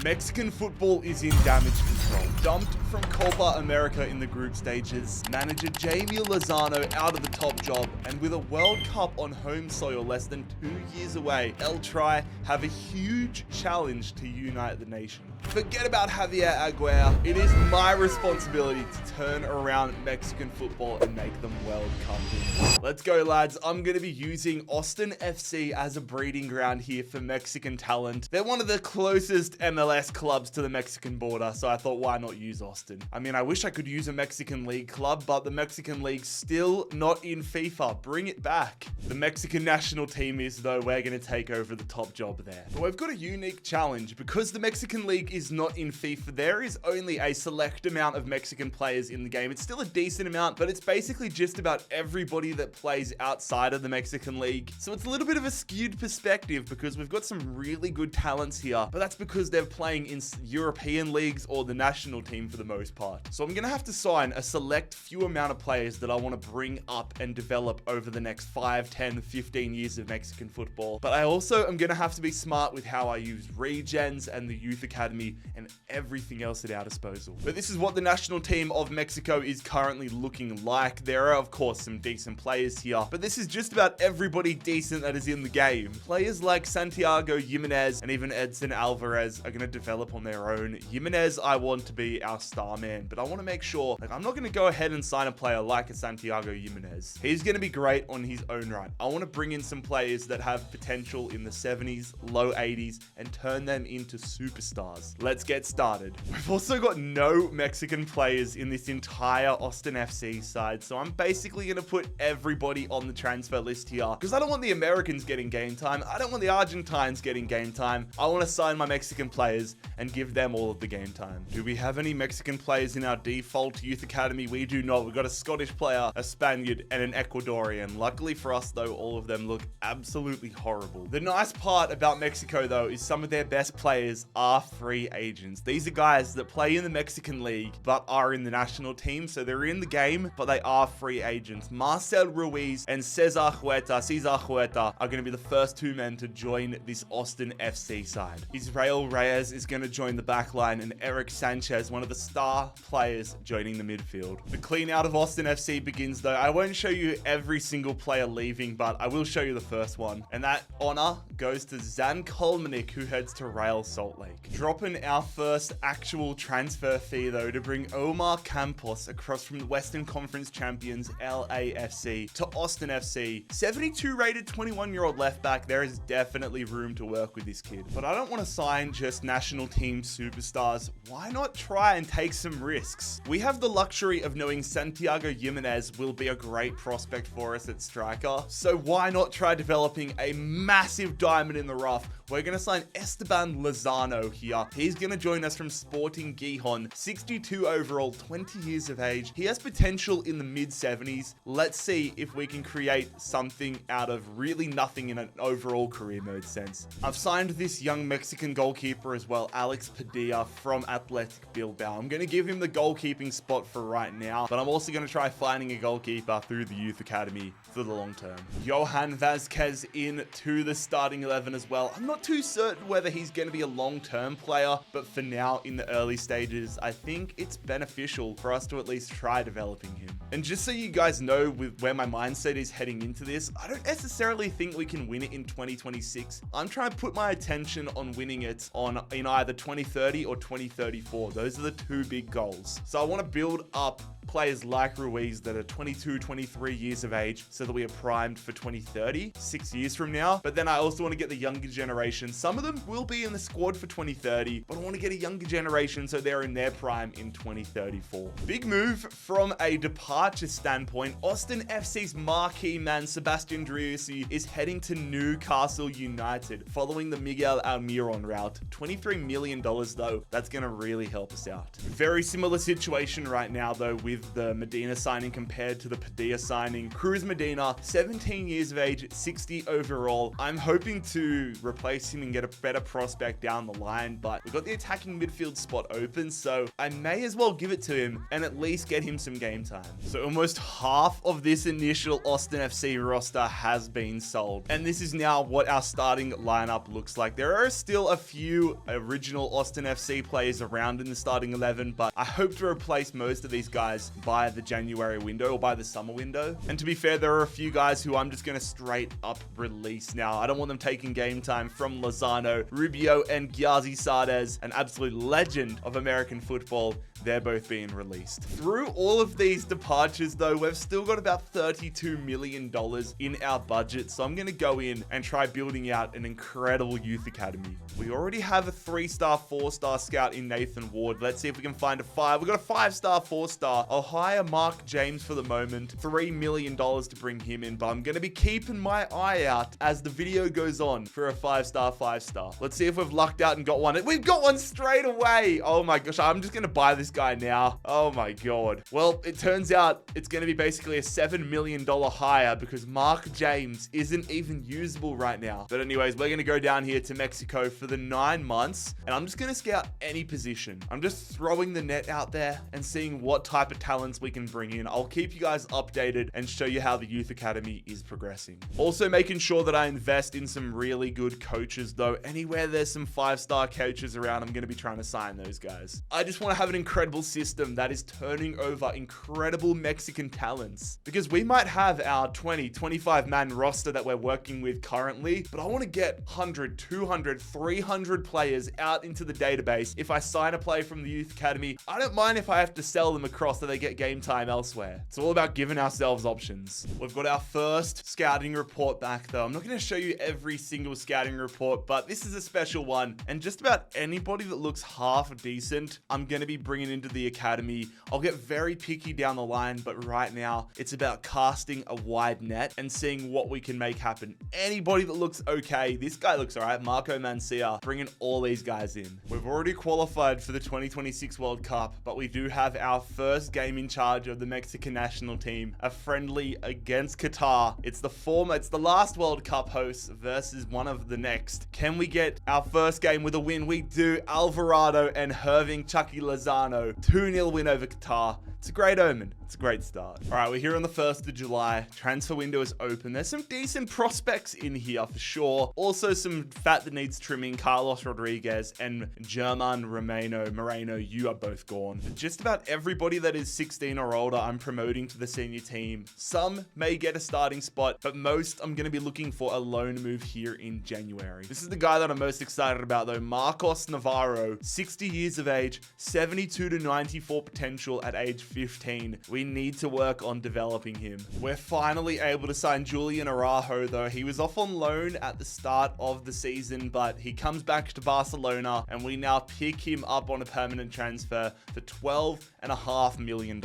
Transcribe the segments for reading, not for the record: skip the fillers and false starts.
Mexican football is in damage control. Dumped from Copa America in the group stages, manager Jamie Lozano out of the top job, and with a World Cup on home soil less than 2 years away, El Tri have a huge challenge to unite the nation. Forget about Javier Aguirre. It is my responsibility to turn around Mexican football and make them World Cup winners. Let's go, lads. I'm going to be using Austin FC as a breeding ground here for Mexican talent. They're one of the closest MLS clubs to the Mexican border, so I thought, why not use Austin? I mean, I wish I could use a Mexican league club, but the Mexican league's still not in FIFA. Bring it back. The Mexican national team is, though. We're going to take over the top job there. But we've got a unique challenge. Because the Mexican league is not in FIFA, there is only a select amount of Mexican players in the game. It's still a decent amount, but it's basically just about everybody that plays outside of the Mexican league. So it's a little bit of a skewed perspective because we've got some really good talents here, but that's because they're playing in European leagues or the national team for the most part. So I'm going to have to sign a select few amount of players that I want to bring up and develop over the next 5, 10, 15 years of Mexican football. But I also am going to have to be smart with how I use regens and the youth academy and everything else at our disposal. But this is what the national team of Mexico is currently looking like. There are, of course, some decent players here, but this is just about everybody decent that is in the game. Players like Santiago Jimenez and even Edson Alvarez are going to develop on their own. Jimenez, I want to be our star man, but I want to make sure, I'm not going to go ahead and sign a player like a Santiago Jimenez. He's going to be great on his own right. I want to bring in some players that have potential in the 70s, low 80s, and turn them into superstars. Let's get started. We've also got no Mexican players in this entire Austin FC side, so I'm basically going to put everybody on the transfer list here because I don't want the Americans getting game time. I don't want the Argentines getting game time. I want to sign my Mexican players and give them all of the game time. Do we have any Mexican players in our default youth academy? We do not. We've got a Scottish player, a Spaniard, and an Ecuadorian. Luckily for us, though, all of them look absolutely horrible. The nice part about Mexico, though, is some of their best players are free agents. These are guys that play in the Mexican league but are in the national team, so they're in the game, but they are free agents. Marcel Ruiz and Cesar Huerta are going to be the first two men to join this Austin FC side. Israel Reyes is going to join the back line, and Eric Sanchez, one of the star players, joining the midfield. The clean out of Austin FC begins, though. I won't show you every single player leaving, but I will show you the first one, and that honor goes to Zan Kolmanik, who heads to Real Salt Lake. Dropping our first actual transfer fee, though, to bring Omar Campos across from the Western Conference champions LAFC to Austin FC. 72 rated 21-year-old left back. There is definitely room to work with this kid, but I don't want to sign just national team superstars. Why not try and take some risks? We have the luxury of knowing Santiago Jimenez will be a great prospect for us at striker, so why not try developing a massive diamond in the rough? We're going to sign Esteban Lozano here. He's going to join us from Sporting Gijon, 62 overall, 20 years of age. He has potential in the mid-70s. Let's see if we can create something out of really nothing in an overall career mode sense. I've signed this young Mexican goalkeeper as well, Alex Padilla from Athletic Bilbao. I'm going to give him the goalkeeping spot for right now, but I'm also going to try finding a goalkeeper through the youth academy for the long term. Johan Vazquez in to the starting 11 as well. I'm not too certain whether he's going to be a long-term player, but for now, in the early stages, I think it's beneficial for us to at least try developing him. And just so you guys know with where my mindset is heading into this, I don't necessarily think we can win it in 2026. I'm trying to put my attention on winning it in either 2030 or 2034. Those are the two big goals. So I want to build up players like Ruiz that are 22, 23 years of age so that we are primed for 2030, 6 years from now. But then I also want to get the younger generation. Some of them will be in the squad for 2030, but I want to get a younger generation so they're in their prime in 2034. Big move from a departure standpoint. Austin FC's marquee man, Sebastian Driussi, is heading to Newcastle United following the Miguel Almiron route. $23 million though, that's going to really help us out. Very similar situation right now though with the Medina signing compared to the Padilla signing. Cruz Medina, 17 years of age, 60 overall. I'm hoping to replace him and get a better prospect down the line, but we've got the attacking midfield spot open, so I may as well give it to him and at least get him some game time. So almost half of this initial Austin FC roster has been sold, and this is now what our starting lineup looks like. There are still a few original Austin FC players around in the starting 11, but I hope to replace most of these guys by the January window or by the summer window. And to be fair, there are a few guys who I'm just going to straight up release now. I don't want them taking game time from Lozano, Rubio, and Gyazi Sardez, an absolute legend of American football. They're both being released. Through all of these departures, though, we've still got about $32 million in our budget, so I'm going to go in and try building out an incredible youth academy. We already have a 3-star, 4-star scout in Nathan Ward. Let's see if we can find a 5. We've got a 5-star, 4-star. I'll hire Mark James for the moment, $3 million to bring him in, but I'm going to be keeping my eye out as the video goes on for a 5-star, 5-star. Let's see if we've lucked out and got one. We've got one straight away. Oh my gosh, I'm just going to buy this guy now. Oh my god. Well, it turns out it's going to be basically a $7 million hire because Mark James isn't even usable right now. But anyways, we're going to go down here to Mexico for the 9 months, and I'm just going to scout any position. I'm just throwing the net out there and seeing what type of talents we can bring in. I'll keep you guys updated and show you how the youth academy is progressing. Also making sure that I invest in some really good coaches, though. Anywhere there's some 5-star coaches around, I'm going to be trying to sign those guys. I just want to have an incredible system that is turning over incredible Mexican talents, because we might have our 20-25 man roster that we're working with currently, but I want to get 100, 200, 300 players out into the database. If I sign a player from the youth academy, I don't mind if I have to sell them across so they get game time elsewhere. It's all about giving ourselves options. We've got our first scouting report back, though. I'm not going to show you every single scouting report, but this is a special one, and just about anybody that looks half decent, I'm going to be bringing into the academy. I'll get very picky down the line, but right now it's about casting a wide net and seeing what we can make happen. Anybody that looks okay, this guy looks all right, Marco Mancia, bringing all these guys in. We've already qualified for the 2026 World Cup, but we do have our first game in charge of the Mexican national team, a friendly against Qatar. It's the last World Cup host versus one of the next. Can we get our first game with a win? We do. Alvarado and Herving Chucky Lozano, 2-0 win over Qatar. It's a great omen. It's a great start. All right, we're here on the 1st of July. Transfer window is open. There's some decent prospects in here for sure. Also some fat that needs trimming. Carlos Rodriguez and German Moreno, you are both gone. But just about everybody that is 16 or older, I'm promoting to the senior team. Some may get a starting spot, but most I'm going to be looking for a loan move here in January. This is the guy that I'm most excited about, though. Marcos Navarro, 60 years of age, 72 to 94 potential at age 15. We need to work on developing him. We're finally able to sign Julian Araujo, though. He was off on loan at the start of the season, but he comes back to Barcelona, and we now pick him up on a permanent transfer for $12.5 million.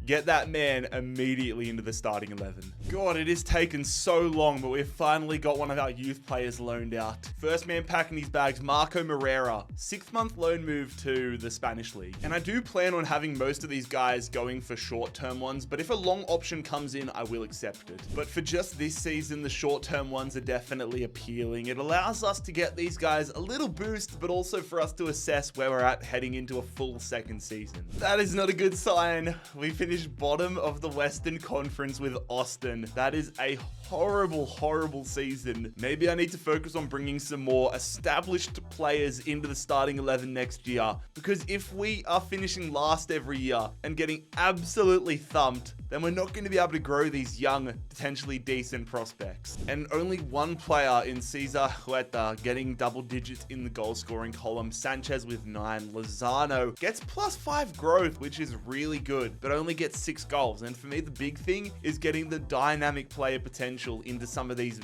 Get that man immediately into the starting 11. God, it has taken so long, but we've finally got one of our youth players loaned out. First man packing his bags, Marco Morera, 6-month loan move to the Spanish league. And I do plan on having most of these guys going for short-term ones, but if a long option comes in, I will accept it. But for just this season, the short-term ones are definitely appealing. It allows us to get these guys a little boost, but also for us to assess where we're at heading into a full second season. That is not a good sign. We finished bottom of the Western Conference with Austin. That is a horrible, horrible season. Maybe I need to focus on bringing some more established players into the starting 11 next year, because if we are finishing last every year and getting absolutely thumped, then we're not going to be able to grow these young, potentially decent prospects. And only one player in Cesar Huerta getting double digits in the goal scoring column. Sanchez with 9. Lozano gets +5 growth, which is really good, but only gets 6 goals. And for me, the big thing is getting the dynamic player potential into some of these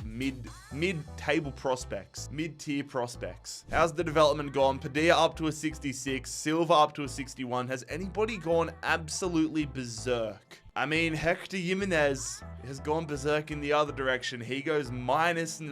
mid-table prospects, mid-tier prospects. How's the development gone? Padilla up to a 66, Silva up to a 61. Has anybody gone absolutely berserk? I mean, Hector Jimenez has gone berserk in the other direction. He goes -9.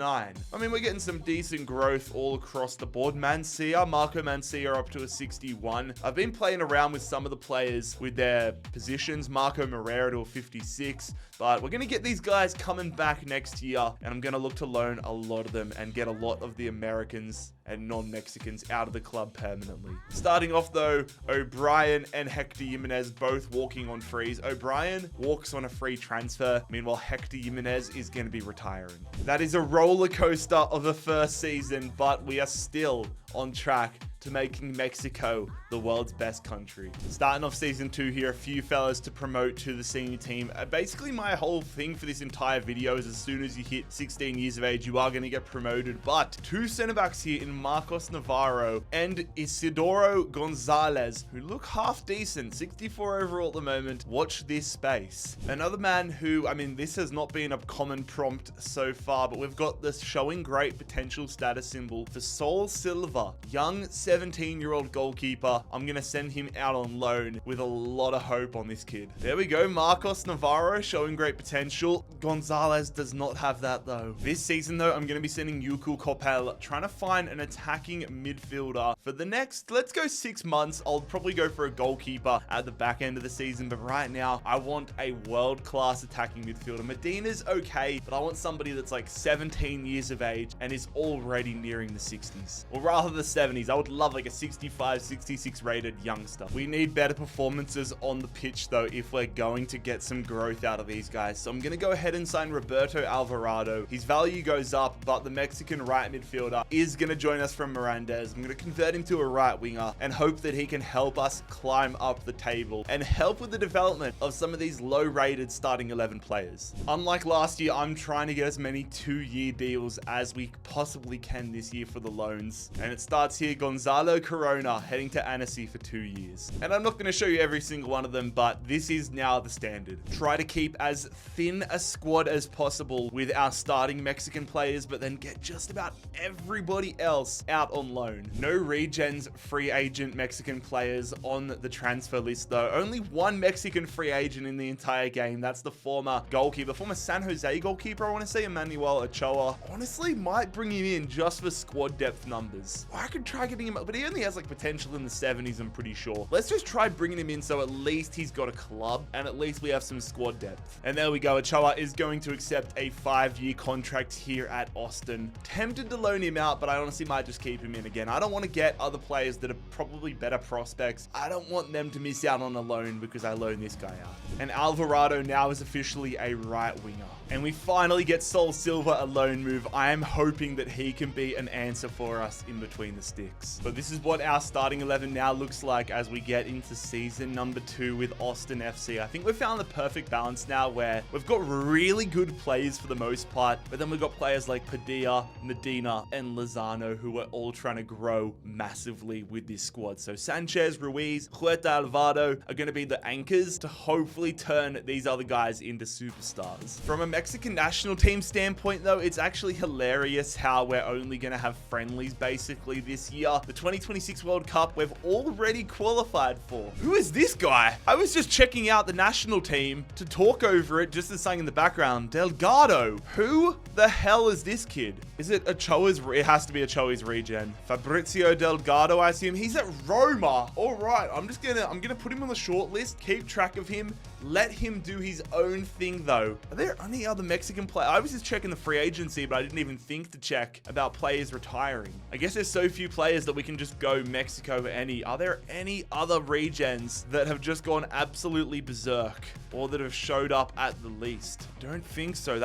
I mean, we're getting some decent growth all across the board. Marco Mancia up to a 61. I've been playing around with some of the players with their positions. Marco Moreira to a 56. But we're going to get these guys coming back next year, and I'm going to look to loan a lot of them and get a lot of the Americans and non-Mexicans out of the club permanently. Starting off though, O'Brien and Hector Jimenez both walking on frees. O'Brien walks on a free transfer. Meanwhile, Hector Jimenez is going to be retiring. That is a roller coaster of a first season, but we are still on track to making Mexico the world's best country. Starting off season 2 here, a few fellas to promote to the senior team. Basically, my whole thing for this entire video is as soon as you hit 16 years of age, you are going to get promoted. But 2 center backs here in Marcos Navarro and Isidoro Gonzalez, who look half decent, 64 overall at the moment. Watch this space. Another man who, I mean, this has not been a common prompt so far, but we've got this showing great potential status symbol for Saul Silva, young 17-year-old goalkeeper. I'm going to send him out on loan with a lot of hope on this kid. There we go. Marcos Navarro showing great potential. Gonzalez does not have that though. This season though, I'm going to be sending Yuku Coppel, trying to find an attacking midfielder for the next, let's go 6 months. I'll probably go for a goalkeeper at the back end of the season, but right now I want a world-class attacking midfielder. Medina's okay, but I want somebody that's like 17 years of age and is already nearing the 60s, or rather the 70s. I would love like a 65, 66 rated youngster. We need better performances on the pitch though if we're going to get some growth out of these guys. So I'm going to go ahead and sign Roberto Alvarado. His value goes up, but the Mexican right midfielder is going to join us from Mirandes. I'm going to convert him to a right winger and hope that he can help us climb up the table and help with the development of some of these low rated starting 11 players. Unlike last year, I'm trying to get as many 2-year deals as we possibly can this year for the loans. And it starts here. Gonzalo Corona heading to Annecy for 2 years. And I'm not going to show you every single one of them, but this is now the standard. Try to keep as thin a squad as possible with our starting Mexican players, but then get just about everybody else out on loan. No regens free agent Mexican players on the transfer list though. Only one Mexican free agent in the entire game. That's the former goalkeeper, former San Jose goalkeeper, I want to say, Emmanuel Ochoa. Honestly, might bring him in just for squad depth numbers. Or I could try getting him up, but he only has like potential in the 70s, I'm pretty sure. Let's just try bringing him in so at least he's got a club and at least we have some squad depth. And there we go. Ochoa is going to accept a 5-year contract here at Austin. Tempted to loan him out, but I honestly might just keep him in again. I don't want to get other players that are probably better prospects. I don't want them to miss out on a loan because I loan this guy out. And Alvarado now is officially a right winger. And we finally get Saul Silva a loan move. I am hoping that he can be an answer for us in between the sticks. But this is what our starting 11 now looks like as we get into season number 2 with Austin FC. I think we've found the perfect balance now where we've got really good players for the most part, but then we've got players like Padilla, Medina, and Lozano who are all trying to grow massively with this squad. So Sanchez, Ruiz, Huerta, Alvaro are going to be the anchors to hopefully turn these other guys into superstars. From a Mexican national team standpoint though, it's actually hilarious how we're only going to have friendlies basically this year. The 2026 World Cup we've already qualified for. Who is this guy? I was just checking out the national team to talk over it just as something in the background. Delgado. Who the hell is this kid? Is it Ochoa's? It has to be Ochoa's regen. Fabrizio Delgado, I assume. He's at Roma. All right. I'm gonna put him on the short list, keep track of him, let him do his own thing though. Are there any other Mexican players? I was just checking the free agency, but I didn't even think to check about players retiring. I guess there's so few players that we can just go Mexico any. Are there any other regens that have just gone absolutely berserk or that have showed up at the least? Don't think so.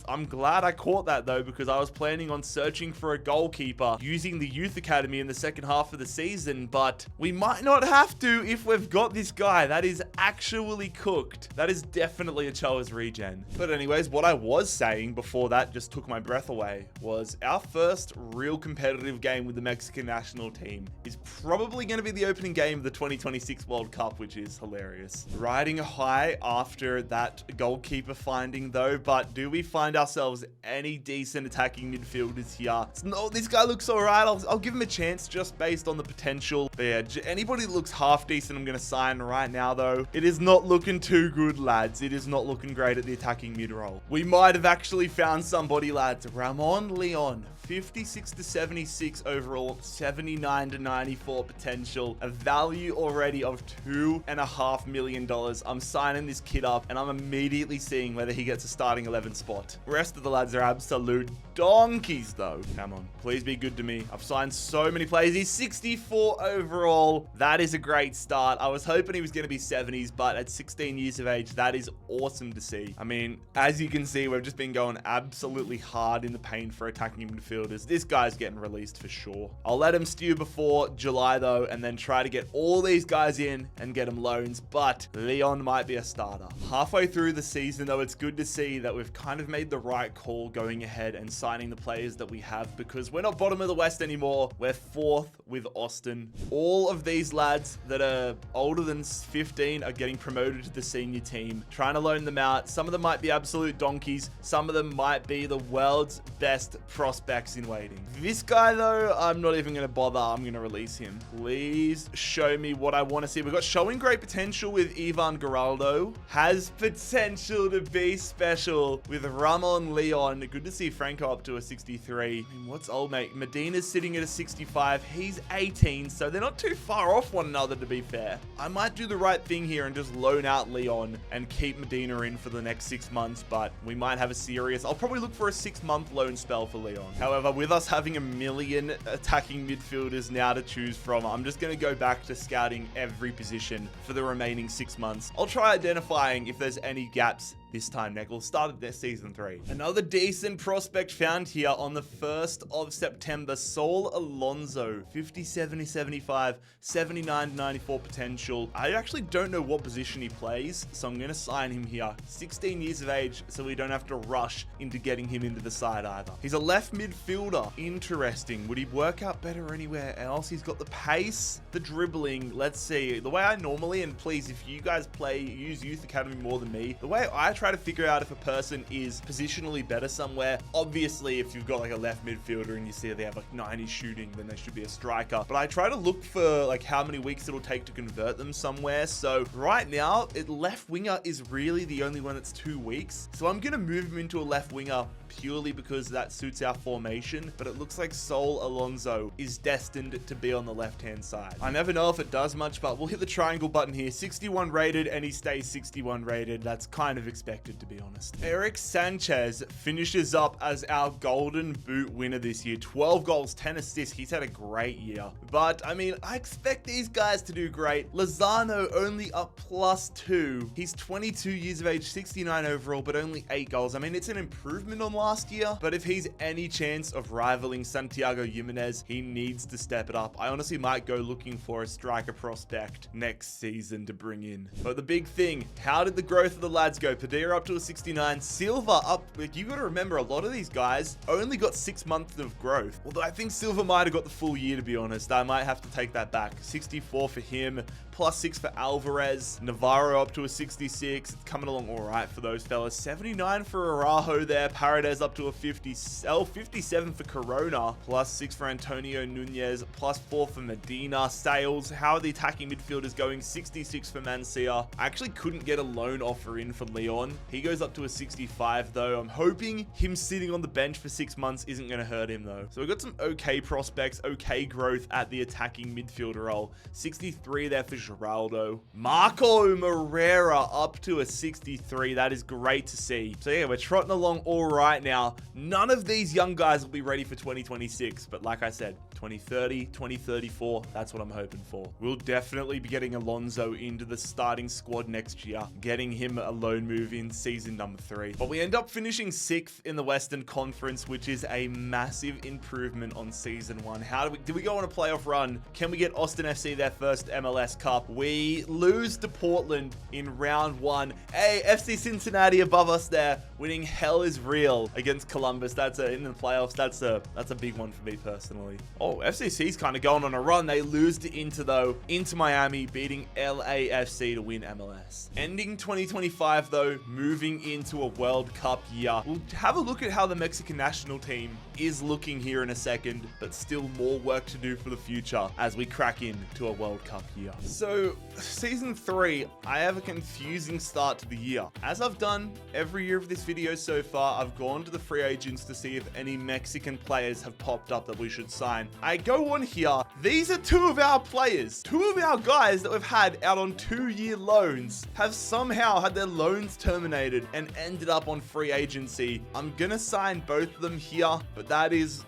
I'm glad I caught that though, because I was planning on searching for a goalkeeper using the youth academy in the second half of the season, but we might not have to if we've got this guy. That is actually cooked. That is definitely Ochoa's regen. But anyways, what I was saying before that just took my breath away was our first real competitive game with the Mexican national team is probably going to be the opening game of the 2026 World Cup, which is hilarious. Riding a high after that goalkeeper finding though, but do we find ourselves any decent attacking midfielders here? No, this guy looks all right. I'll give him a chance just based on the potential. But yeah, anybody that looks half decent, I'm going to sign right now though. It is not looking too too good, lads. It is not looking great at the attacking mid-roll. We might have actually found somebody, lads. Ramon Leon, 56 to 76 overall, 79 to 94 potential, a value already of $2.5 million. I'm signing this kid up, and I'm immediately seeing whether he gets a starting 11 spot. The rest of the lads are absolute donkeys, though. Come on, please be good to me. I've signed so many players. He's 64 overall. That is a great start. I was hoping he was going to be 70s, but at 16 years of age, that is awesome to see. I mean, as you can see, we've just been going absolutely hard in the paint for attacking midfielders. This guy's getting released for sure. I'll let him stew before July, though, and then try to get all these guys in and get them loans, but Leon might be a starter. Halfway through the season, though, it's good to see that we've kind of made the right call going ahead and signing the players that we have, because we're not bottom of the West anymore. We're 4th with Austin. All of these lads that are older than 15 are getting promoted to the senior team, trying to loan them out. Some of them might be absolute donkeys. Some of them might be the world's best prospects in waiting. This guy, though, I'm not even going to bother. I'm going to release him. Please show me what I want to see. We've got showing great potential with Ivan Geraldo. Has potential to be special with Ramon Leon. Good to see Franco up to a 63. I mean, what's old mate? Medina's sitting at a 65. He's 18, so they're not too far off one another, to be fair. I might do the right thing here and just loan out Leon and keep Medina in for the next 6 months, but we might have a serious... I'll probably look for a 6-month loan spell for Leon. However, with us having a million attacking midfielders now to choose from, I'm just going to go back to scouting every position for the remaining 6 months. I'll try identifying if there's any gaps this time next. We'll start at this season 3. Another decent prospect found here on the 1st of September. Saul Alonso, 57 to 75, 79 to 94 potential. I actually don't know what position he plays, so I'm going to sign him here. 16 years of age, so we don't have to rush into getting him into the side either. He's a left midfielder. Interesting. Would he work out better anywhere else? He's got the pace, the dribbling. Let's see. The way I normally, and please, if you guys use Youth Academy more than me, the way I try to figure out if a person is positionally better somewhere, obviously if you've got like a left midfielder and you see they have like 90 shooting, then they should be a striker. But I try to look for like how many weeks it'll take to convert them somewhere. So right now, left winger is really the only one that's 2 weeks. So I'm going to move him into a left winger purely because that suits our formation, but it looks like Saul Alonso is destined to be on the left-hand side. I never know if it does much, but we'll hit the triangle button here. 61 rated, and he stays 61 rated. That's kind of expected, to be honest. Eric Sanchez finishes up as our Golden Boot winner this year. 12 goals, 10 assists. He's had a great year. But, I mean, I expect these guys to do great. Lozano only up +2. He's 22 years of age, 69 overall, but only 8 goals. I mean, it's an improvement on last year, but if he's any chance of rivaling Santiago Jimenez, he needs to step it up. I honestly might go looking for a striker prospect next season to bring in. But the big thing, how did the growth of the lads go? Padilla up to a 69, Silva up. Like, you got to remember, a lot of these guys only got 6 months of growth. Although I think Silva might have got the full year, to be honest. I might have to take that back. 64 for him. +6 for Alvarez. Navarro up to a 66. It's coming along all right for those fellas. 79 for Araujo there. Paredes up to a 57 for Corona. +6 for Antonio Nunez. +4 for Medina. Sales. How are the attacking midfielders going? 66 for Mancia. I actually couldn't get a loan offer in for Leon. He goes up to a 65 though. I'm hoping him sitting on the bench for 6 months isn't going to hurt him though. So we've got some okay prospects, okay growth at the attacking midfielder role. 63 there for Geraldo. Marco Moreira up to a 63. That is great to see. So yeah, we're trotting along all right now. None of these young guys will be ready for 2026, but like I said, 2030, 2034, that's what I'm hoping for. We'll definitely be getting Alonso into the starting squad next year, getting him a loan move in season number 3. But we end up finishing 6th in the Western Conference, which is a massive improvement on season 1. Do we go on a playoff run? Can we get Austin FC their first MLS Cup? We lose to Portland in round 1. Hey, FC Cincinnati above us there, winning Hell is Real. well against Columbus. That's in the playoffs. That's a big one for me personally. Oh, FCC's kind of going on a run. They lose to Inter though, into Miami, beating LAFC to win MLS. Ending 2025 though, moving into a World Cup year. We'll have a look at how the Mexican national team is looking here in a second, but still more work to do for the future as we crack into a World Cup year. So season 3, I have a confusing start to the year. As I've done every year of this video so far, I've gone to the free agents to see if any Mexican players have popped up that we should sign. I go on here. These are 2 of our players. 2 of our guys that we've had out on 2-year loans have somehow had their loans terminated and ended up on free agency. I'm gonna sign both of them here, but that is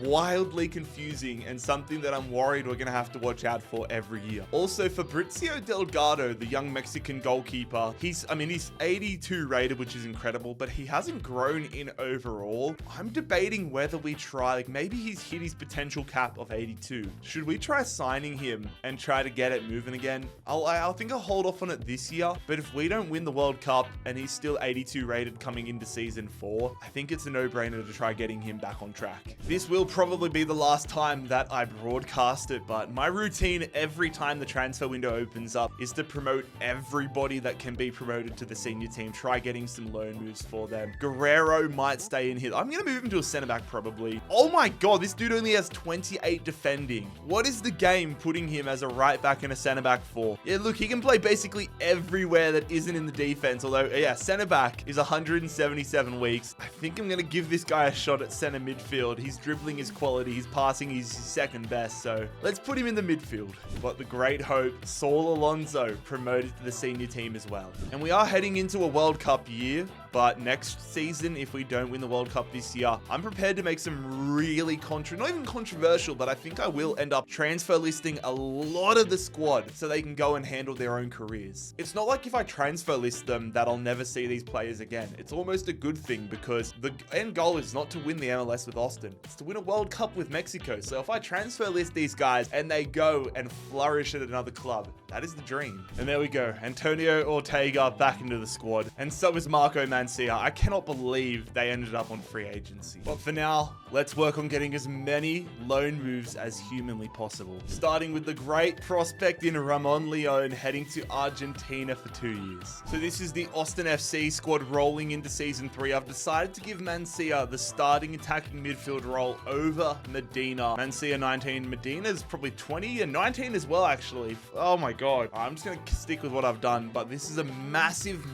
wildly confusing and something that I'm worried we're gonna have to watch out for every year. Also, Fabrizio Delgado, the young Mexican goalkeeper, he's 82 rated, which is incredible, but he hasn't grown in overall. I'm debating whether we try, like maybe he's hit his potential cap of 82. Should we try signing him and try to get it moving again? I think I'll hold off on it this year, but if we don't win the World Cup and he's still 82 rated coming into season 4, I think it's a no-brainer to try getting him back on track. This will probably be the last time that I broadcast it, but my routine every time the transfer window opens up is to promote everybody that can be promoted to the senior team, try getting some loan moves for them. Guerrero might stay in here. I'm going to move him to a center back probably. Oh my God, this dude only has 28 defending. What is the game putting him as a right back and a center back for? Yeah, look, he can play basically everywhere that isn't in the defense, although yeah, center back is 177 weeks. I think I'm going to give this guy a shot at center midfield. His dribbling is quality, his passing is second best, so let's put him in the midfield. But the great hope, Saul Alonso, promoted to the senior team as well. And we are heading into a World Cup year, but next season, if we don't win the World Cup this year, I'm prepared to make some really not even controversial, but I think I will end up transfer listing a lot of the squad so they can go and handle their own careers. It's not like if I transfer list them that I'll never see these players again. It's almost a good thing because the end goal is not to win the MLS with Austin. It's to win a World Cup with Mexico. So if I transfer list these guys and they go and flourish at another club, that is the dream. And there we go. Antonio Ortega back into the squad. And so is Marco Mancia. I cannot believe they ended up on free agency. But for now, let's work on getting as many loan moves as humanly possible. Starting with the great prospect in Ramon Leon heading to Argentina for 2 years. So this is the Austin FC squad rolling into season 3. I've decided to give Mancia the starting attacking midfield role over Medina. Mancia 19, Medina's probably 20 and 19 as well actually. Oh my God. I'm just going to stick with what I've done, but this is a massive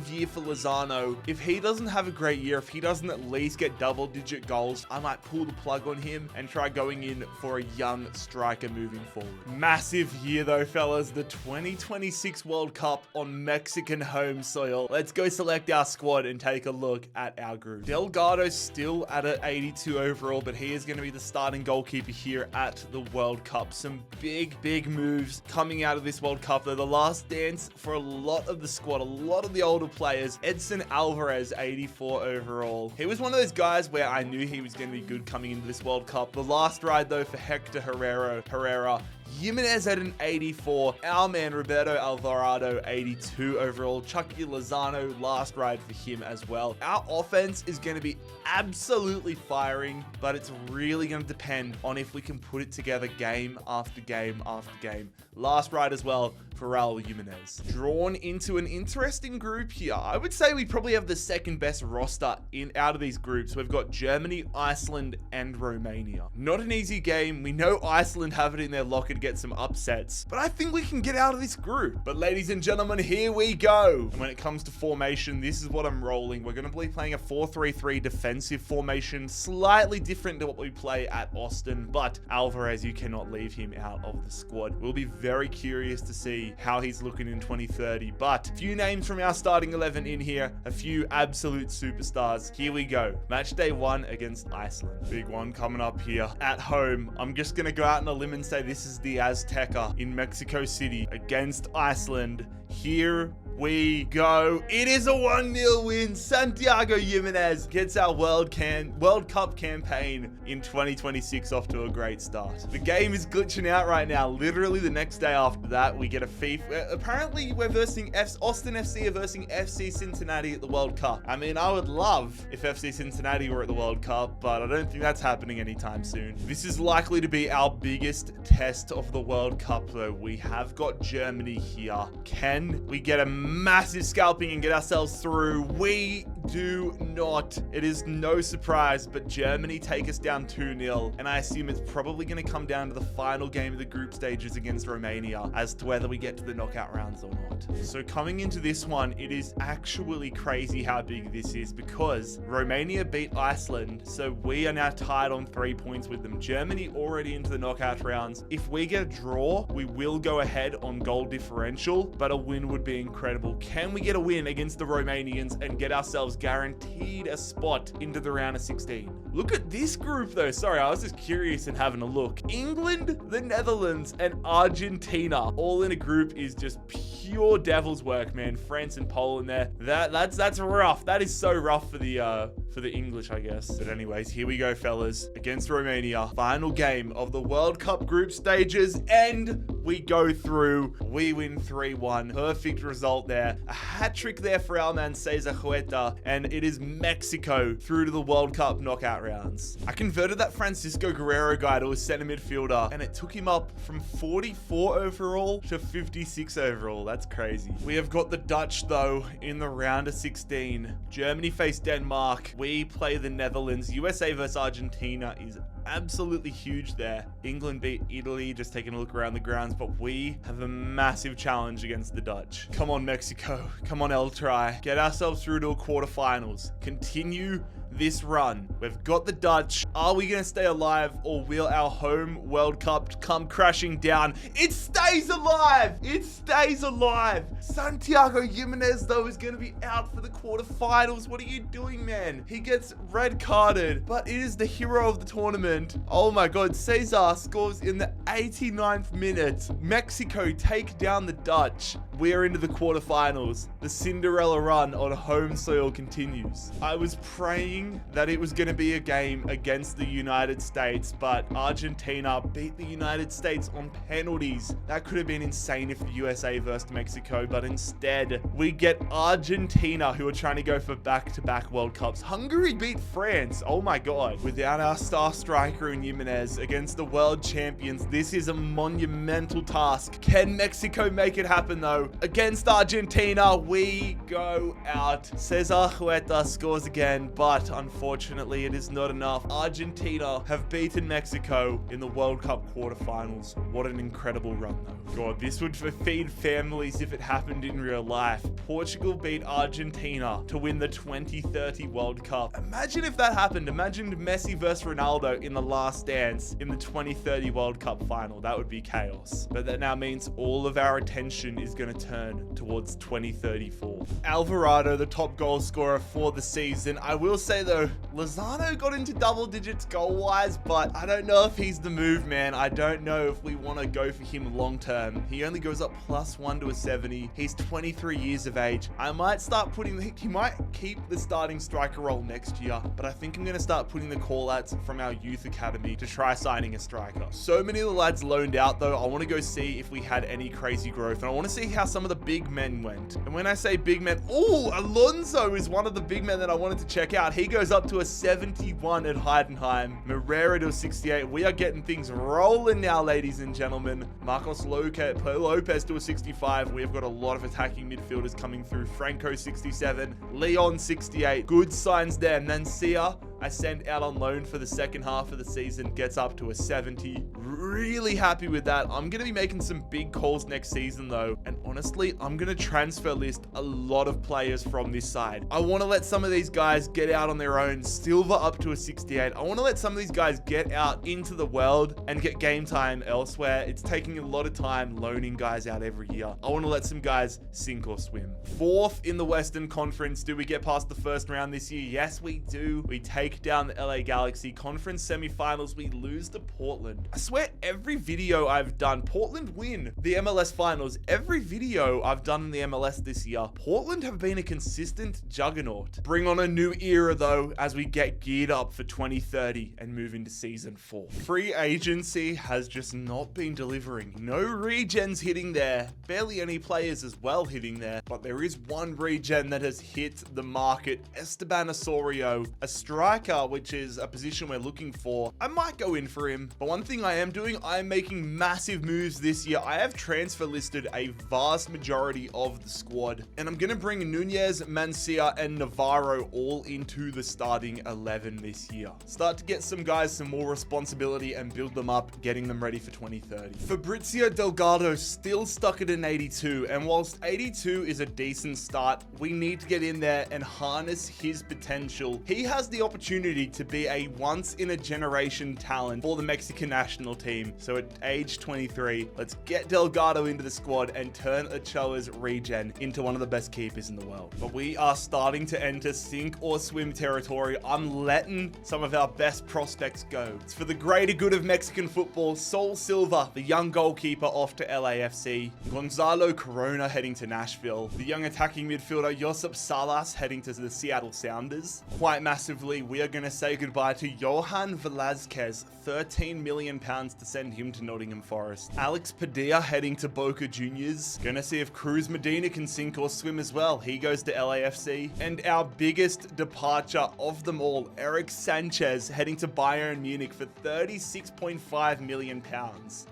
year for Lozano. If he doesn't have a great year, if he doesn't at least get double-digit goals, I might pull the plug on him and try going in for a young striker moving forward. Massive year though, fellas. The 2026 World Cup on Mexican home soil. Let's go select our squad and take a look at our group. Delgado's still at an 82 overall, but he is going to be the starting goalkeeper here at the World Cup. Some big moves coming out of this World Cup though. The last dance for a lot of the squad, a lot of the older players. Edson Alvarez, 84 overall. He was one of those guys where I knew he was going to be good coming into this World Cup. The last ride though for Hector Herrera. Jimenez at an 84. Our man Roberto Alvarado, 82 overall. Chucky Lozano, last ride for him as well. Our offense is going to be absolutely firing, but it's really going to depend on if we can put it together game after game after game. Last ride as well for Raul Jimenez. Drawn into an interesting group here. I would say we probably have the second best roster out of these groups. We've got Germany, Iceland, and Romania. Not an easy game. We know Iceland have it in their locker to get some upsets, but I think we can get out of this group. But ladies and gentlemen, here we go. And when it comes to formation, this is what I'm rolling. We're going to be playing a 4-3-3 defensive formation, slightly different to what we play at Austin, but Alvarez, you cannot leave him out of the squad. We'll be very curious to see how he's looking in 2030, but a few names from our starting 11 in here, a few absolute superstars. Here we go. Match day 1 against Iceland. Big one coming up here at home. I'm just going to go out on a limb and say this is the Azteca in Mexico City against Iceland. Here we go. It is a 1-0 win. Santiago Jimenez gets our World Cup campaign in 2026 off to a great start. The game is glitching out right now. Literally the next day after that, we get a FIFA. Apparently, we're versing Austin FC are versing FC Cincinnati at the World Cup. I mean, I would love if FC Cincinnati were at the World Cup, but I don't think that's happening anytime soon. This is likely to be our biggest test of the World Cup, though. We have got Germany here. Can we get a massive scalping and get ourselves through? We do not. It is no surprise, but Germany take us down 2-0, and I assume it's probably going to come down to the final game of the group stages against Romania as to whether we get to the knockout rounds or not. So coming into this one, it is actually crazy how big this is because Romania beat Iceland, so we are now tied on 3 points with them. Germany already into the knockout rounds. If we get a draw, we will go ahead on goal differential, but a win would be incredible. Can we get a win against the Romanians and get ourselves guaranteed a spot into the round of 16? Look at this group though. Sorry, I was just curious and having a look. England, the Netherlands, and Argentina all in a group is just pure devil's work, man. France and Poland there. That's rough. That is so rough for the English, I guess. But anyways, here we go, fellas, against Romania. Final game of the World Cup group stages, and we go through. We win 3-1. Perfect result there. A hat trick there for our man Cesar Huerta, and it is Mexico through to the World Cup knockout rounds. I converted that Francisco Guerrero guy to a center midfielder, and it took him up from 44 overall to 56 overall. That's crazy. We have got the Dutch, though, in the round of 16. Germany face Denmark. We play the Netherlands. USA versus Argentina is absolutely huge there. England beat Italy, just taking a look around the grounds, but we have a massive challenge against the Dutch. Come on, Mexico. Come on, El Tri. Get ourselves through to a quarterfinals. Continue this run. We've got the Dutch. Are we going to stay alive, or will our home World Cup come crashing down? It stays alive. It stays alive. Santiago Jimenez, though, is going to be out for the quarterfinals. What are you doing, man? He gets red carded, but it is the hero of the tournament. Oh my God. Cesar scores in the 89th minute. Mexico take down the Dutch. We're into the quarterfinals. The Cinderella run on home soil continues. I was praying that it was going to be a game against the United States, but Argentina beat the United States on penalties. That could have been insane if the USA versus Mexico, but instead we get Argentina, who are trying to go for back-to-back World Cups. Hungary beat France. Oh my God. Without our star striker in Jimenez against the world champions, this is a monumental task. Can Mexico make it happen, though? Against Argentina, we go out. Cesar Huerta scores again, but unfortunately, it is not enough. Argentina have beaten Mexico in the World Cup quarterfinals. What an incredible run, though. God, this would feed families if it happened in real life. Portugal beat Argentina to win the 2030 World Cup. Imagine if that happened. Imagine Messi versus Ronaldo in the last dance in the 2030 World Cup final. That would be chaos. But that now means all of our attention is going to turn towards 2034. Alvarado, the top goal scorer for the season. I will say, though, Lozano got into double digits goal-wise, but I don't know if he's the move, man. I don't know if we want to go for him long-term. He only goes up +1 to a 70. He's 23 years of age. I might start putting... He might keep the starting striker role next year, but I think I'm going to start putting the call-outs from our youth academy to try signing a striker. So many of the lads loaned out, though. I want to go see if we had any crazy growth, and I want to see how some of the big men went. And when I say big men... Oh, Alonso is one of the big men that I wanted to check out. He goes up to a 71 at Heidenheim. Moreira to a 68. We are getting things rolling now, ladies and gentlemen. Marcos Lopez to a 65. We have got a lot of attacking midfielders coming through. Franco 67. Leon 68. Good signs there. Nancia, I sent out on loan for the second half of the season, gets up to a 70. Really happy with that. I'm going to be making some big calls next season, though. And honestly, I'm going to transfer list a lot of players from this side. I want to let some of these guys get out on their own. Silva up to a 68. I want to let some of these guys get out into the world and get game time elsewhere. It's taking a lot of time loaning guys out every year. I want to let some guys sink or swim. 4th in the Western Conference. Do we get past the first round this year? Yes, we do. We take take down the LA Galaxy. Conference semifinals, we lose to Portland. I swear every video I've done, Portland win the MLS finals. Every video I've done in the MLS this year, Portland have been a consistent juggernaut. Bring on a new era though, as we get geared up for 2030 and move into season 4. Free agency has just not been delivering. No regens hitting there, barely any players as well hitting there, but there is one regen that has hit the market. Esteban Osorio, a striker, which is a position we're looking for. I might go in for him, but one thing I am doing, I am making massive moves this year. I have transfer listed a vast majority of the squad, and I'm gonna bring Nunez, Mancia, and Navarro all into the starting 11 this year. Start to get some guys some more responsibility and build them up, getting them ready for 2030. Fabrizio Delgado still stuck at an 82, and whilst 82 is a decent start, we need to get in there and harness his potential. He has the opportunity to be a once-in-a-generation talent for the Mexican national team. So at age 23, let's get Delgado into the squad and turn Ochoa's regen into one of the best keepers in the world. But we are starting to enter sink or swim territory. I'm letting some of our best prospects go. It's for the greater good of Mexican football. Sol Silva, the young goalkeeper, off to LAFC. Gonzalo Corona heading to Nashville. The young attacking midfielder Josip Salas heading to the Seattle Sounders. Quite massively, we are going to say goodbye to Johan Velazquez, £13 million to send him to Nottingham Forest. Alex Padilla heading to Boca Juniors. Gonna see if Cruz Medina can sink or swim as well. He goes to LAFC. And our biggest departure of them all, Eric Sanchez heading to Bayern Munich for £36.5 million.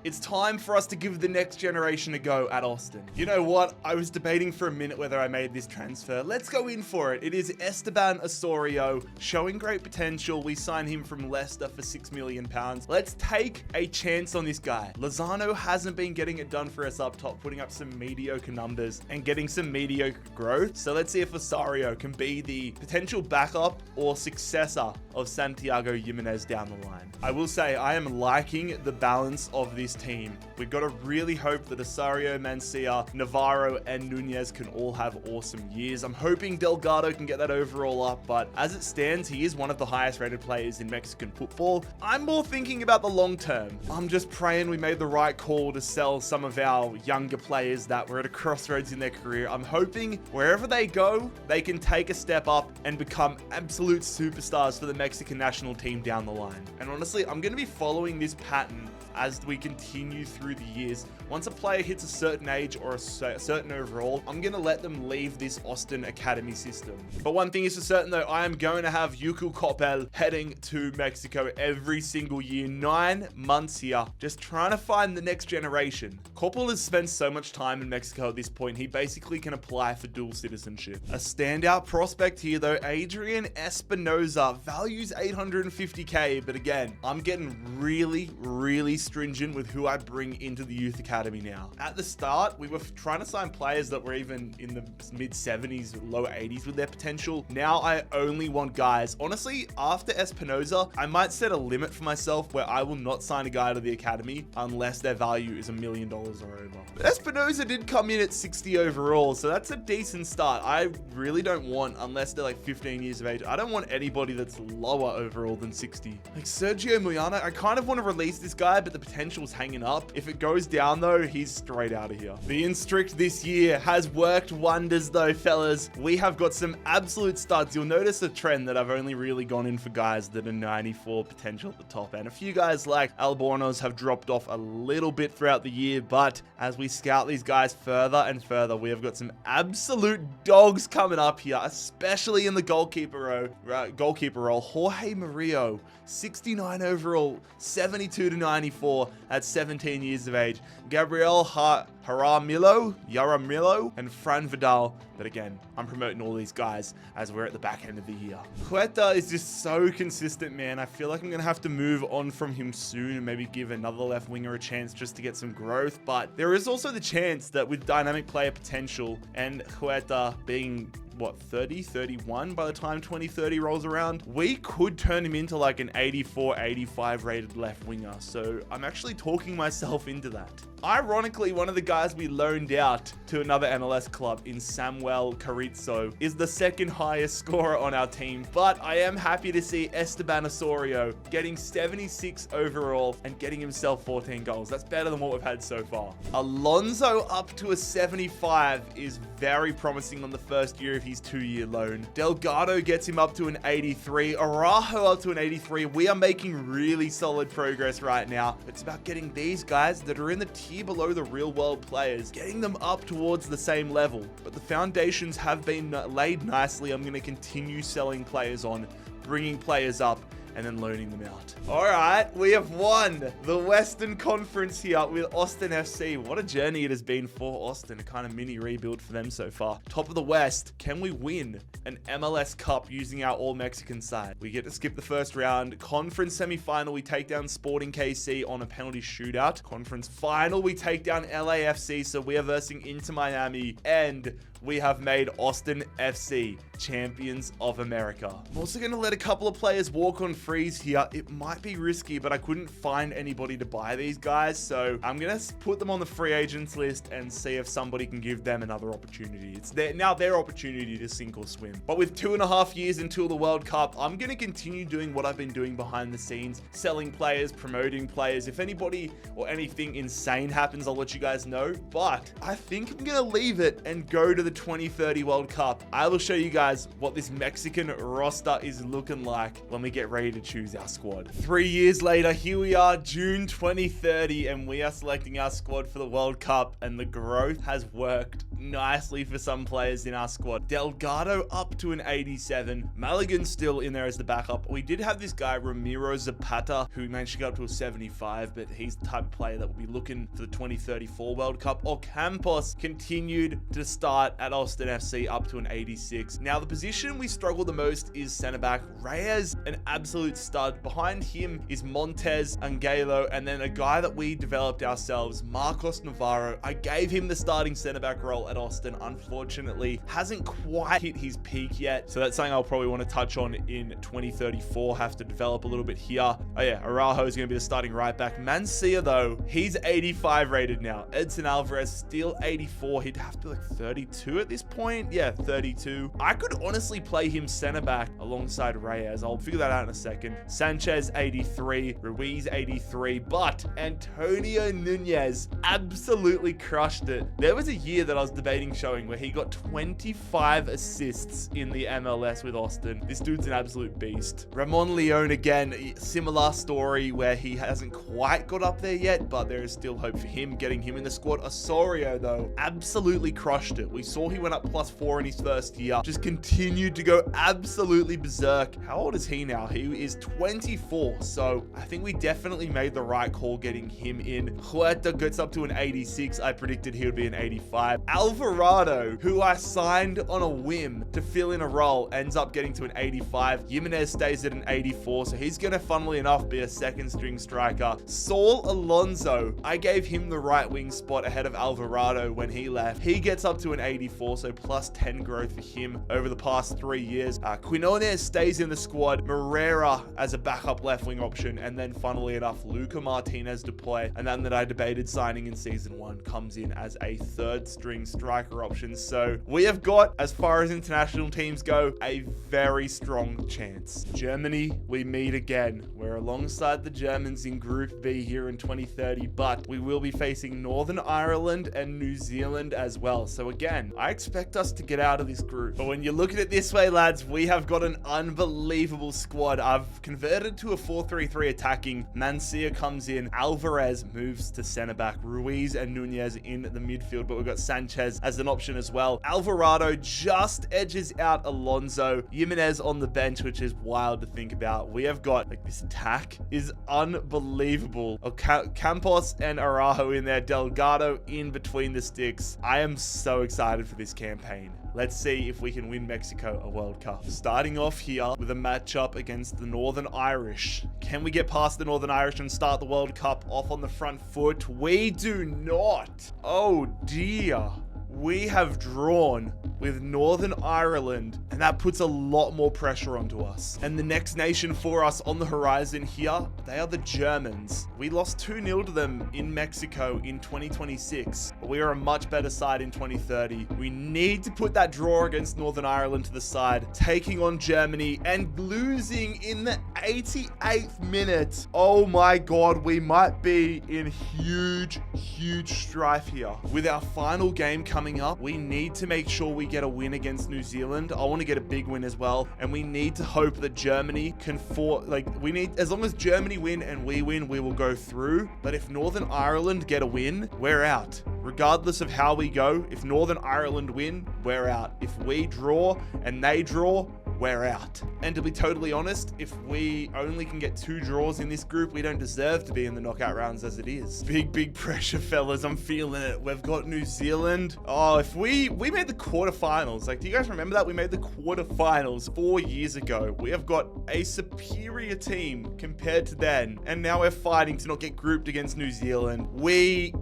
It's time for us to give the next generation a go at Austin. You know what? I was debating for a minute whether I made this transfer. Let's go in for it. It is Esteban Osorio, showing great potential. We sign him from Leicester for £6 million. Let's take a chance on this guy. Lozano hasn't been getting it done for us up top, putting up some mediocre numbers and getting some mediocre growth. So let's see if Osorio can be the potential backup or successor of Santiago Jimenez down the line. I will say I am liking the balance of this team. We've got to really hope that Osorio, Mancia, Navarro, and Nunez can all have awesome years. I'm hoping Delgado can get that overall up, but as it stands, he is one of the highest rated players in Mexican football. I'm more thinking about the long term. I'm just praying we made the right call to sell some of our younger players that were at a crossroads in their career. I'm hoping wherever they go, they can take a step up and become absolute superstars for the Mexican national team down the line. And honestly, I'm going to be following this pattern as we continue through the years. Once a player hits a certain age or a certain overall, I'm going to let them leave this Austin Academy system. But one thing is for certain though, I am going to have Yuku Coppel heading to Mexico every single year. 9 months here, just trying to find the next generation. Coppel has spent so much time in Mexico at this point, he basically can apply for dual citizenship. A standout prospect here though, Adrian Espinoza, values 850k, but again, I'm getting really stringent with who I bring into the youth academy now. At the start, we were trying to sign players that were even in the mid 70s, low 80s with their potential. Now I only want guys. Honestly, after Espinoza, I might set a limit for myself where I will not sign a guy to the academy unless their value is $1 million or over. But Espinoza did come in at 60 overall, so that's a decent start. I really don't want, unless they're like 15 years of age, I don't want anybody that's lower overall than 60. Like Sergio Muyana, I kind of want to release this guy, but the potential's hanging up. If it goes down though, he's straight out of here. Being strict this year has worked wonders though, fellas. We have got some absolute studs. You'll notice a trend that I've only really gone in for guys that are 94 potential at the top end. A few guys like Albornoz have dropped off a little bit throughout the year, but as we scout these guys further and further, we have got some absolute dogs coming up here, especially in the goalkeeper role. Jorge Murillo, 69 overall, 72 to 94 at 17 years of age. Gabriel Jaramillo, and Fran Vidal. But again, I'm promoting all these guys as we're at the back end of the year. Huerta is just so consistent, man. I feel like I'm going to have to move on from him soon and maybe give another left winger a chance just to get some growth. But there is also the chance that with dynamic player potential and Huerta being what, 30, 31 by the time 2030 rolls around. We could turn him into like an 84, 85 rated left winger. So I'm actually talking myself into that. Ironically, one of the guys we loaned out to another MLS club in Samuel Carrizo is the second highest scorer on our team, but I am happy to see Esteban Osorio getting 76 overall and getting himself 14 goals. That's better than what we've had so far. Alonso up to a 75 is very promising on the first year of his 2-year loan. Delgado gets him up to an 83. Araujo up to an 83. We are making really solid progress right now. It's about getting these guys that are in the tier below the real world players, getting them up towards the same level. But the foundations have been laid nicely. I'm going to continue selling players on, bringing players up, and then loaning them out. All right, we have won the Western Conference here with Austin FC. What a journey it has been for Austin, a kind of mini rebuild for them so far. Top of the West, can we win an MLS Cup using our All-Mexican side? We get to skip the first round. Conference semi-final, we take down Sporting KC on a penalty shootout. Conference final, we take down LAFC, so we are versing Inter Miami, and we have made Austin FC champions of America. I'm also going to let a couple of players walk on freeze here. It might be risky, but I couldn't find anybody to buy these guys, so I'm going to put them on the free agents list and see if somebody can give them another opportunity. It's now their opportunity to sink or swim. But with 2.5 years until the World Cup, I'm going to continue doing what I've been doing behind the scenes, selling players, promoting players. If anybody or anything insane happens, I'll let you guys know, but I think I'm going to leave it and go to the 2030 World Cup. I will show you guys what this Mexican roster is looking like when we get ready to choose our squad. 3 years later, here we are, June 2030, and we are selecting our squad for the World Cup, and the growth has worked nicely for some players in our squad. Delgado up to an 87. Maligan's still in there as the backup. We did have this guy, Ramiro Zapata, who managed to go up to a 75, but he's the type of player that will be looking for the 2034 World Cup. Ocampos continued to start at Austin FC up to an 86. Now, the position we struggle the most is center back. Reyes, an absolute stud. Behind him is Montez, Angelo, and then a guy that we developed ourselves, Marcos Navarro. I gave him the starting center back role at Austin. Unfortunately, hasn't quite hit his peak yet. So that's something I'll probably want to touch on in 2034. Have to develop a little bit here. Oh yeah, Araujo is going to be the starting right back. Mancia, though, he's 85 rated now. Edson Alvarez still 84. He'd have to be like 32 at this point. Yeah, 32. I could honestly play him center back alongside Reyes. I'll figure that out in a second. Sanchez 83, Ruiz 83, but Antonio Nunez absolutely crushed it. There was a year that I was debating showing where he got 25 assists in the MLS with Austin. This dude's an absolute beast. Ramon Leon, again, similar story where he hasn't quite got up there yet, but there is still hope for him, getting him in the squad. Osorio, though, absolutely crushed it. We saw he went up +4 in his first year, just continued to go absolutely berserk. How old is he now? He is 24, so I think we definitely made the right call getting him in. Huerta gets up to an 86. I predicted he would be an 85. Alvarado, who I signed on a whim to fill in a role, ends up getting to an 85. Jimenez stays at an 84, so he's going to, funnily enough, be a second string striker. Saul Alonso, I gave him the right wing spot ahead of Alvarado when he left. He gets up to an 84, so +10 growth for him over the past 3 years. Quinones stays in the squad. Morera as a backup left wing option, and then funnily enough, Luca Martinez deploy, and then that I debated signing in season 1 comes in as a third string striker option. So we have got, as far as international teams go, a very strong chance. Germany, we meet again. We're alongside the Germans in Group B here in 2030, but we will be facing Northern Ireland and New Zealand as well. So again, I expect us to get out of this group. But when you look at it this way, lads, we have got an unbelievable squad. I've converted to a 4-3-3 attacking. Mancia comes in. Alvarez moves to center back. Ruiz and Nunez in the midfield, but we've got Sanchez as an option as well. Alvarado just edges out Alonso. Jimenez on the bench, which is wild to think about. We have got, like, this attack is unbelievable. Campos and Araujo in there. Delgado in between the sticks. I am so excited for this campaign. Let's see if we can win Mexico a World Cup. Starting off here with a matchup against the Northern Irish. Can we get past the Northern Irish and start the World Cup off on the front foot? We do not. Oh dear. We have drawn with Northern Ireland, and that puts a lot more pressure onto us. And the next nation for us on the horizon here, they are the Germans. We lost 2-0 to them in Mexico in 2026, but we are a much better side in 2030. We need to put that draw against Northern Ireland to the side, taking on Germany and losing in the 88th minute. Oh my God, we might be in huge strife here. With our final game coming up, we need to make sure we get a win against New Zealand. I want to get a big win as well, and we need to hope that Germany can as long as Germany win and we win, we will go through. But if Northern Ireland get a win, we're out. Regardless of how we go, if Northern Ireland win, we're out. If we draw and they draw, we're out. And to be totally honest, if we only can get 2 draws in this group, we don't deserve to be in the knockout rounds as it is. Big pressure, fellas. I'm feeling it. We've got New Zealand. Oh, if we made the quarterfinals. Like, do you guys remember that? We made the quarterfinals 4 years ago. We have got a superior team compared to then. And now we're fighting to not get grouped against New Zealand. We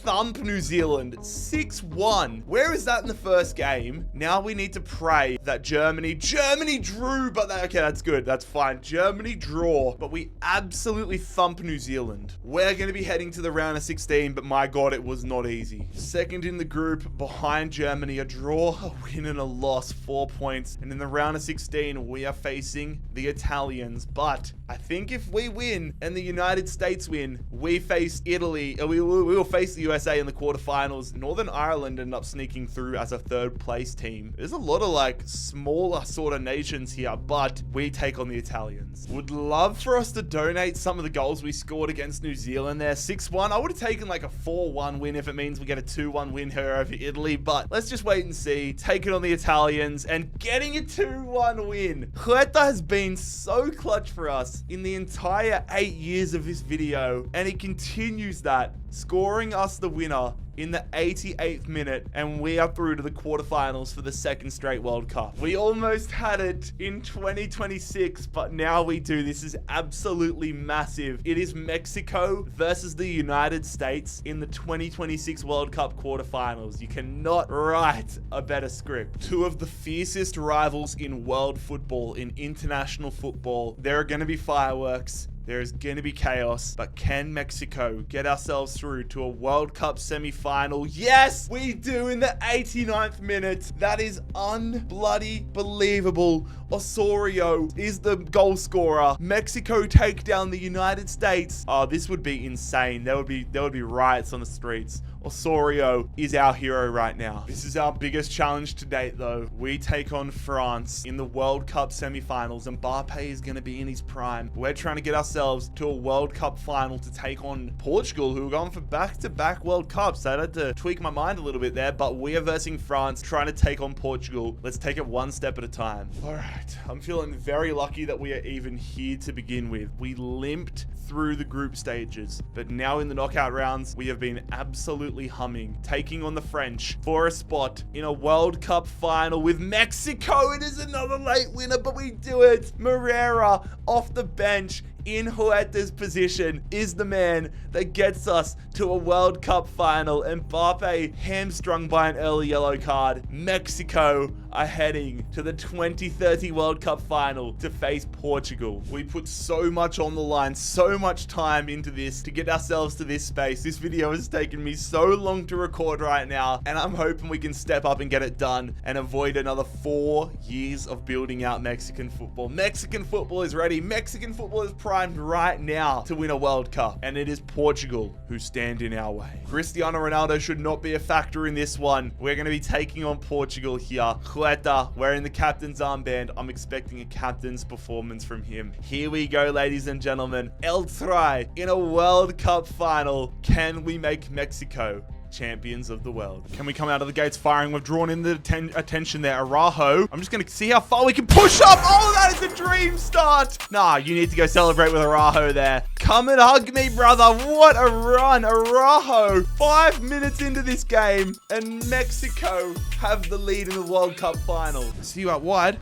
thump New Zealand 6-1. Where is that in the first game? Now we need to pray that Germany drew, but okay, that's good. That's fine. Germany draw, but we absolutely thump New Zealand. We're going to be heading to the round of 16, but my God, it was not easy. Second in the group behind Germany, a draw, a win and a loss, 4 points. And in the round of 16, we are facing the Italians. But I think if we win and the United States win, we face Italy, we will face the USA in the quarterfinals. Northern Ireland ended up sneaking through as a 3rd place team. There's a lot of like smaller sort of nations here, but we take on the Italians. Would love for us to donate some of the goals we scored against New Zealand there. 6-1. I would have taken like a 4-1 win if it means we get a 2-1 win here over Italy, but let's just wait and see. Taking on the Italians and getting a 2-1 win. Huerta has been so clutch for us in the entire 8 years of this video, and he continues that, scoring us the winner in the 88th minute, and we are through to the quarterfinals for the 2nd straight World Cup. We almost had it in 2026, but now we do. This is absolutely massive. It is Mexico versus the United States in the 2026 World Cup quarterfinals. You cannot write a better script. 2 of the fiercest rivals in world football, in international football. There are going to be fireworks. There is going to be chaos, but can Mexico get ourselves through to a World Cup semi-final? Yes, we do in the 89th minute. That is unbloody believable. Osorio is the goal scorer. Mexico take down the United States. Oh, this would be insane. There would be riots on the streets. Osorio is our hero right now. This is our biggest challenge to date, though. We take on France in the World Cup semi-finals, and Mbappe is going to be in his prime. We're trying to get ourselves to a World Cup final to take on Portugal, who are going for back-to-back World Cups. I had to tweak my mind a little bit there, but we are versing France, trying to take on Portugal. Let's take it one step at a time. All right, I'm feeling very lucky that we are even here to begin with. We limped through the group stages, but now in the knockout rounds, we have been absolutely humming, taking on the French for a spot in a World Cup final with Mexico. It is another late winner, but we do it. Moreira off the bench in Huerta's position is the man that gets us to a World Cup final. And Mbappe hamstrung by an early yellow card. Mexico are heading to the 2030 World Cup final to face Portugal. We put so much on the line, so much time into this to get ourselves to this space. This video has taken me so long to record right now, and I'm hoping we can step up and get it done and avoid another 4 years of building out Mexican football. Mexican football is ready. Mexican football is primed right now to win a World Cup, and it is Portugal who stand in our way. Cristiano Ronaldo should not be a factor in this one. We're going to be taking on Portugal here. Huerta wearing the captain's armband. I'm expecting a captain's performance from him. Here we go, ladies and gentlemen. El Tri in a World Cup final. Can we make Mexico champions of the world? Can we come out of the gates firing? We've drawn in the attention there. Araujo. I'm just going to see how far we can push up. Oh, that is a dream start. Nah, you need to go celebrate with Araujo there. Come and hug me, brother. What a run. Araujo. 5 minutes into this game, and Mexico have the lead in the World Cup final. See you out wide.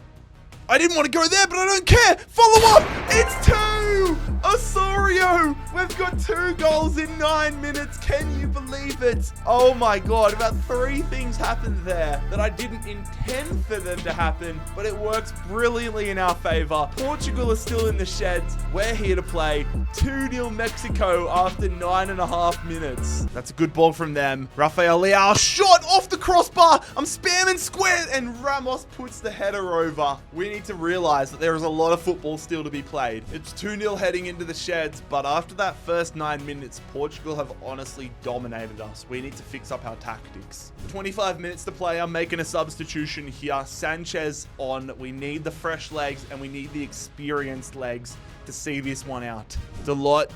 I didn't want to go there, but I don't care. Follow up. It's 2. Osorio! We've got 2 goals in 9 minutes. Can you believe it? Oh my God. About 3 things happened there that I didn't intend for them to happen, but it works brilliantly in our favor. Portugal is still in the sheds. We're here to play. 2-0 Mexico after 9.5 minutes. That's a good ball from them. Rafael Leao shot off the crossbar. I'm spamming square, and Ramos puts the header over. We need to realize that there is a lot of football still to be played. It's 2-0 heading into the sheds, but after that first 9 minutes, Portugal have honestly dominated us. We need to fix up our tactics. 25 minutes to play. I'm making a substitution here. Sanchez on. We need the fresh legs and we need the experienced legs to see this one out. Dalot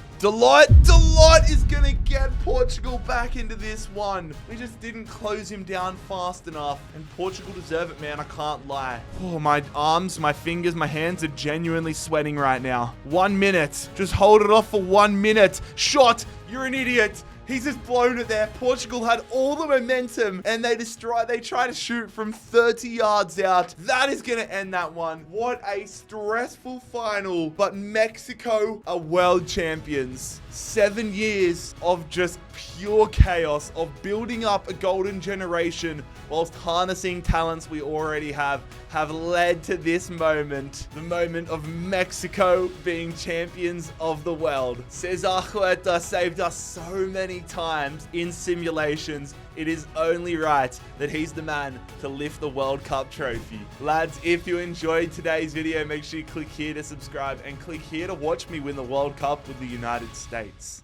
is gonna get Portugal back into this one. We just didn't close him down fast enough, and Portugal deserve it, man. I can't lie. Oh, my arms, my fingers, my hands are genuinely sweating right now. 1 minute. Just hold it off for 1 minute. Shot. You're an idiot. He's just blown it there. Portugal had all the momentum and they try to shoot from 30 yards out. That is going to end that one. What a stressful final. But Mexico are world champions. 7 years of just pure chaos, of building up a golden generation whilst harnessing talents we already have led to this moment. The moment of Mexico being champions of the world. Cesar Huerta saved us so many times in simulations. It is only right that he's the man to lift the World Cup trophy. Lads, if you enjoyed today's video, make sure you click here to subscribe and click here to watch me win the World Cup with the United States.